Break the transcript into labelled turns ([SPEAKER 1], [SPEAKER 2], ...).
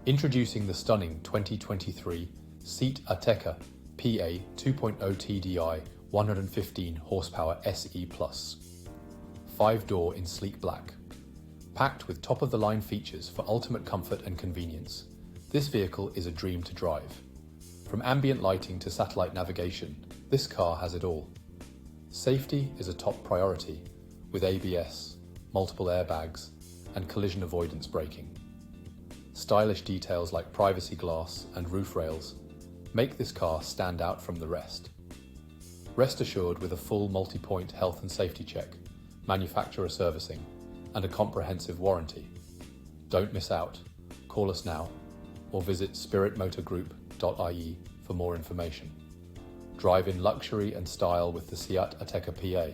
[SPEAKER 1] Introducing the stunning 2023 Seat Ateca PA 2.0 TDI 115 horsepower SE+. 5-door in sleek black. Packed with top-of-the-line features for ultimate comfort and convenience, this vehicle is a dream to drive. From ambient lighting to satellite navigation, this car has it all. Safety is a top priority, with ABS, multiple airbags, and collision avoidance braking. Stylish details like privacy glass and roof rails make this car stand out from the rest. Rest assured with a full multi-point health and safety check, manufacturer servicing, and a comprehensive warranty. Don't miss out. Call us now or visit spiritmotorgroup.ie for more information. Drive in luxury and style with the Seat Ateca PA.